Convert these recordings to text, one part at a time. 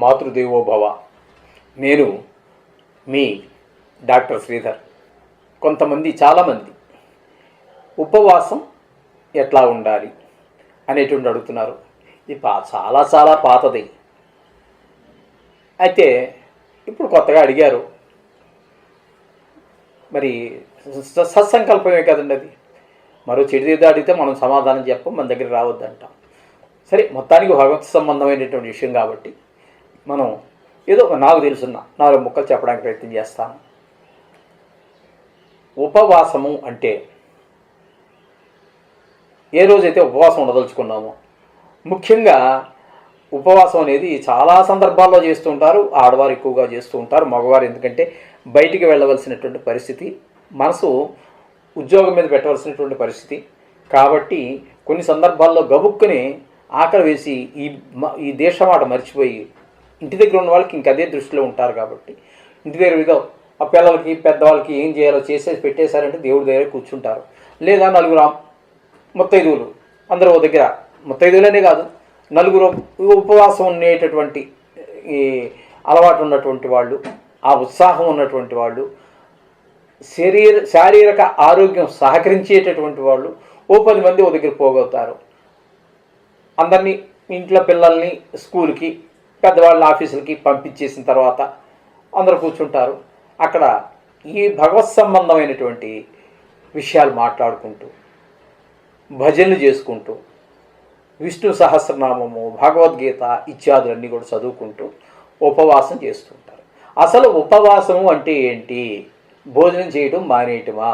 మాతృదేవోభవ. నేను మీ డాక్టర్ శ్రీధర్. చాలామంది ఉపవాసం ఎట్లా ఉండాలి అనేటువంటి అడుగుతున్నారు. ఇది చాలా పాతది. అయితే ఇప్పుడు కొత్తగా అడిగారు. మరి సత్సంకల్పమే కదండి అది. మరో చెడుదేదో అడిగితే మనం సమాధానం చెప్పం, మన దగ్గర రావద్దంటాం. సరే, మొత్తానికి భగవత్ సంబంధమైనటువంటి విషయం కాబట్టి మనం ఏదో నాకు తెలుసున్న 4 ముక్కలు చెప్పడానికి ప్రయత్నం చేస్తాను. ఉపవాసము అంటే ఏ రోజైతే ఉపవాసం ఉండదలుచుకున్నామో, ముఖ్యంగా ఉపవాసం అనేది చాలా సందర్భాల్లో చేస్తూ ఉంటారు. ఆడవారు ఎక్కువగా చేస్తూ ఉంటారు, మగవారు ఎందుకంటే బయటికి వెళ్ళవలసినటువంటి పరిస్థితి, మనసు ఉద్యోగం మీద పెట్టవలసినటువంటి పరిస్థితి. కాబట్టి కొన్ని సందర్భాల్లో గబుక్కుని ఆకలి వేసి ఈ దేశమాట మర్చిపోయి ఇంటి దగ్గర ఉన్న వాళ్ళకి ఇంక అదే దృష్టిలో ఉంటారు. కాబట్టి ఇంటి దగ్గర ఏదో ఆ పిల్లలకి పెద్దవాళ్ళకి ఏం చేయాలో చేసేసి పెట్టేశారంటే దేవుడి దగ్గర కూర్చుంటారు. లేదా 4 ముత్తైదువులు అందరూ ఓ దగ్గర, ముత్తైదువులనే కాదు 4 ఉపవాసం ఉండేటటువంటి ఈ అలవాటు ఉన్నటువంటి వాళ్ళు, ఆ ఉత్సాహం ఉన్నటువంటి వాళ్ళు, శారీరక ఆరోగ్యం సహకరించేటటువంటి వాళ్ళు ఓ 10 మంది ఓ దగ్గర పోగొతారు. అందరినీ, ఇంట్లో పిల్లల్ని స్కూల్కి, పెద్దవాళ్ళని ఆఫీసులకి పంపించేసిన తర్వాత అందరూ కూర్చుంటారు. అక్కడ ఈ భగవత్ సంబంధమైనటువంటి విషయాలు మాట్లాడుకుంటూ, భజనలు చేసుకుంటూ, విష్ణు సహస్రనామము, భగవద్గీత ఇత్యాదులన్నీ కూడా చదువుకుంటూ ఉపవాసం చేస్తుంటారు. అసలు ఉపవాసము అంటే ఏంటి? భోజనం చేయటం మానేయటమా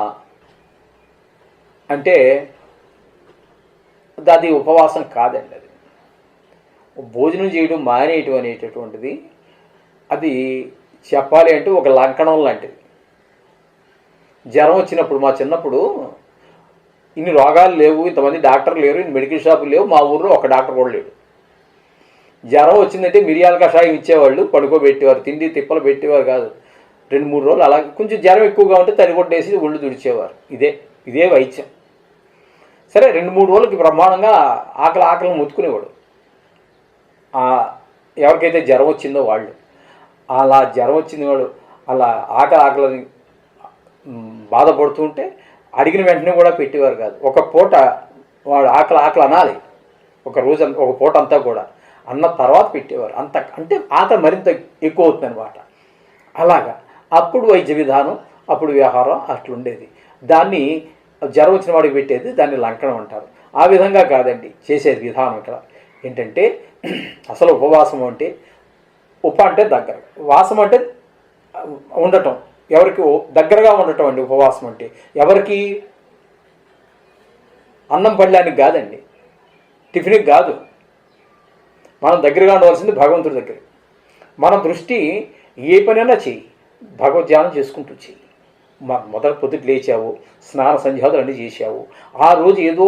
అంటే అది ఉపవాసం కాదండి. అది భోజనం చేయడం మానేయటం అనేటటువంటిది అది చెప్పాలి అంటే ఒక లంకణం లాంటిది. జ్వరం వచ్చినప్పుడు, మా చిన్నప్పుడు ఇన్ని రోగాలు లేవు, ఇంతమంది డాక్టర్లు లేరు, ఇన్ని మెడికల్ షాపులు లేవు, మా ఊర్లో ఒక డాక్టర్ కూడా లేడు. జ్వరం వచ్చిందంటే మిరియాల కషాయం ఇచ్చేవాళ్ళు, పడుకోబెట్టేవారు, తిండి తిప్పలు పెట్టేవారు కాదు. 2-3 రోజులు అలా కొంచెం జ్వరం ఎక్కువగా ఉంటే తడిగొట్టేసి ఒళ్ళు తుడిచేవారు. ఇదే వైద్యం. సరే, 2-3 రోజులకి బ్రహ్మాండంగా ఆకలి ముత్తుకునేవాడు ఎవరికైతే జ్వరం వచ్చిందో వాళ్ళు. అలా జ్వరం వచ్చింది వాడు అలా ఆకలిని బాధపడుతుంటే అడిగిన వెంటనే కూడా పెట్టేవారు కాదు. ఒక పూట వాడు ఆకలి అనాలి, ఒక పూట అంతా కూడా అన్న తర్వాత పెట్టేవారు. అంటే ఆకలి మరింత ఎక్కువ అవుతుంది అనమాట. అలాగా అప్పుడు వైద్య విధానం, అప్పుడు వ్యవహారం అట్లుండేది. దాన్ని జ్వరం వచ్చిన వాడికి పెట్టేది, దాన్ని లంకణం అంటారు. ఆ విధంగా కాదండి చేసేది విధానం. ఇక్కడ ఏంటంటే అసలు ఉపవాసం అంటే అంటే దగ్గర, వాసం అంటే ఉండటం, ఎవరికి దగ్గరగా ఉండటం అండి. ఉపవాసం అంటే ఎవరికి? అన్నం పళ్ళానికి కాదండి, టిఫిన్కి కాదు. మనం దగ్గరగా ఉండవలసింది భగవంతుడి దగ్గర. మన దృష్టి ఏ పనైనా చెయ్యి, భగవద్ధ్యానం చేసుకుంటూ చెయ్యి. మొదటి పొద్దుట లేచావు, స్నాన సంధ్యాదులు అన్నీ చేసావు, ఆ రోజు ఏదో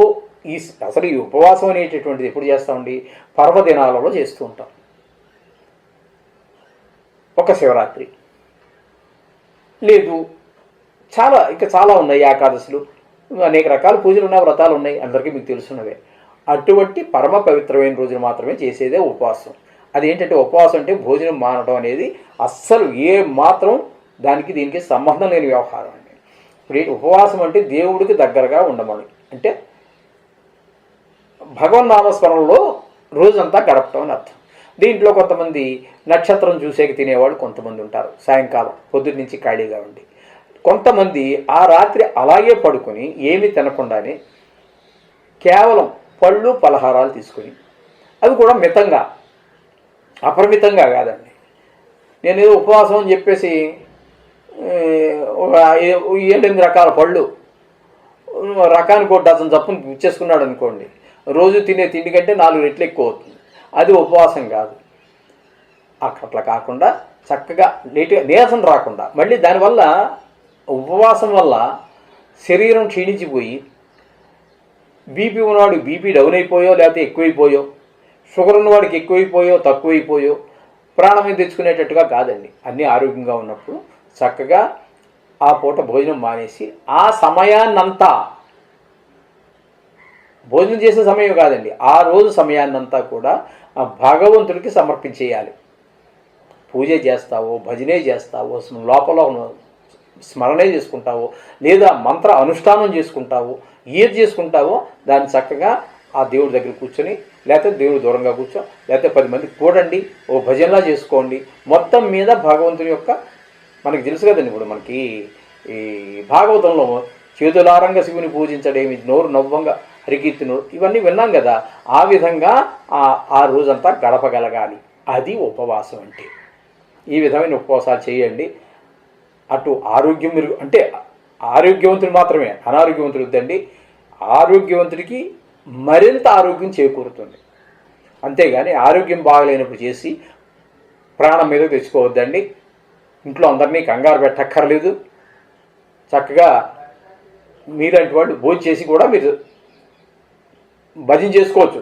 అసలు ఈ ఉపవాసం అనేటటువంటిది ఎప్పుడు చేస్తామండి? పర్వదినాలలో చేస్తూ ఉంటాం. ఒక శివరాత్రి లేదు, చాలా ఉన్నాయి, ఏకాదశులు, అనేక రకాల పూజలు ఉన్నాయి, వ్రతాలు ఉన్నాయి, అందరికీ మీకు తెలుసున్నవే. అటువంటి పరమ పవిత్రమైన రోజులు మాత్రమే చేసేదే ఉపవాసం. అదేంటంటే ఉపవాసం అంటే భోజనం మానడం అనేది అస్సలు ఏ మాత్రం దీనికి సంబంధం లేని వ్యవహారం అండి. ఇప్పుడు ఉపవాసం అంటే దేవుడికి దగ్గరగా ఉండమని, అంటే భగవన్నామస్మరణలో రోజంతా గడపటం అని అర్థం. దీంట్లో కొంతమంది నక్షత్రం చూసేకి తినేవాళ్ళు కొంతమంది ఉంటారు, సాయంకాలం పొద్దున్న నుంచి ఖాళీగా ఉండి. కొంతమంది ఆ రాత్రి అలాగే పడుకొని ఏమీ తినకుండానే కేవలం పళ్ళు పలహారాలు తీసుకొని, అవి కూడా మితంగా, అపరిమితంగా కాదండి. నేను ఏదో ఉపవాసం అని చెప్పేసి 7-8 రకాల పళ్ళు రకానికి 1 డజన్ చప్పును ఇచ్చేసుకున్నాడు అనుకోండి, రోజు తినే తిండి కంటే 4 రెట్లు ఎక్కువ అవుతుంది. అది ఉపవాసం కాదు. అట్లా కాకుండా చక్కగా నీరసం రాకుండా, మళ్ళీ దానివల్ల ఉపవాసం వల్ల శరీరం క్షీణించిపోయి బీపీ ఉన్నవాడికి బీపీ డౌన్ అయిపోయో లేకపోతే ఎక్కువైపోయో, షుగర్ ఉన్నవాడికి ఎక్కువైపోయో తక్కువైపోయో ప్రాణం మీద తెచ్చుకునేటట్టుగా కాదండి. అన్నీ ఆరోగ్యంగా ఉన్నప్పుడు చక్కగా ఆ పూట భోజనం మానేసి ఆ సమయాన్నంతా, భోజనం చేసే సమయం కాదండి, ఆ రోజు సమయాన్నంతా కూడా భగవంతుడికి సమర్పించేయాలి. పూజ చేస్తావో, భజనే చేస్తావో, లోపల స్మరణే చేసుకుంటావో, లేదా మంత్ర అనుష్ఠానం చేసుకుంటావో, ఏది చేసుకుంటావో దాన్ని చక్కగా ఆ దేవుడి దగ్గర కూర్చొని, లేకపోతే దేవుడు దూరంగా కూర్చో, లేకపోతే 10 మంది కూడండి, ఓ భజనలా చేసుకోండి. మొత్తం మీద భగవంతుని యొక్క, మనకి తెలుసు కదండి, ఇప్పుడు మనకి ఈ భాగవతంలో చేతులారంగా శివుని పూజించడేమి, నోరు నవ్వంగా హరికీర్తిను, ఇవన్నీ విన్నాం కదా. ఆ విధంగా ఆ రోజంతా గడపగలగాలి. అది ఉపవాసం అంటే. ఈ విధమైన ఉపవాసాలు చేయండి. అటు ఆరోగ్యం మెరుగు, అంటే ఆరోగ్యవంతుడు మాత్రమే, అనారోగ్యవంతుడు వద్దండి. ఆరోగ్యవంతుడికి మరింత ఆరోగ్యం చేకూరుతుంది. అంతేగాని ఆరోగ్యం బాగలేనప్పుడు చేసి ప్రాణం మీద తెచ్చుకోవద్దండి. ఇంట్లో అందరినీ కంగారు పెట్టక్కర్లేదు. చక్కగా మీలాంటి వాళ్ళు భోజనం చేసి కూడా మీరు భజన చేసుకోవచ్చు.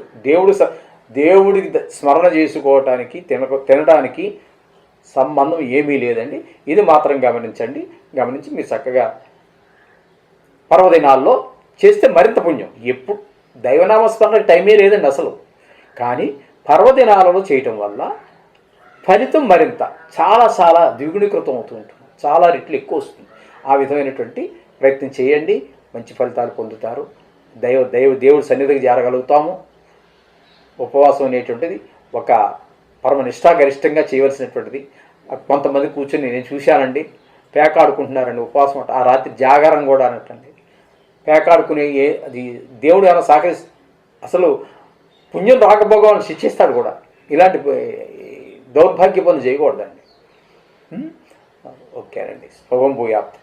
దేవుడికి స్మరణ చేసుకోవటానికి తినడానికి సంబంధం ఏమీ లేదండి. ఇది మాత్రం గమనించి మీరు చక్కగా పర్వదినాల్లో చేస్తే మరింత పుణ్యం. ఎప్పుడు దైవనామస్మరణకు టైమే లేదండి అసలు. కానీ పర్వదినాలలో చేయటం వల్ల ఫలితం మరింత చాలా ద్విగుణీకృతం అవుతూ ఉంటుంది, చాలా రెట్లు ఎక్కువ వస్తుంది. ఆ విధమైనటువంటి ప్రయత్నం చేయండి, మంచి ఫలితాలు పొందుతారు. దేవుడి సన్నిధికి చేరగలుగుతాము. ఉపవాసం అనేటువంటిది ఒక పరమ నిష్ఠాగరిష్టంగా చేయవలసినటువంటిది. కొంతమంది కూర్చొని నేను చూశానండి, పేకాడుకుంటున్నారండి ఉపవాసం. ఆ రాత్రి జాగారం కూడా అన్నట్టండి. పేకాడుకునే అది దేవుడు ఏమైనా అసలు పుణ్యం రాకపోగా శిక్షిస్తాడు కూడా. ఇలాంటి దౌర్భాగ్య పనులు చేయకూడదండి. ఓకేనండి. శుభం భూయాత్.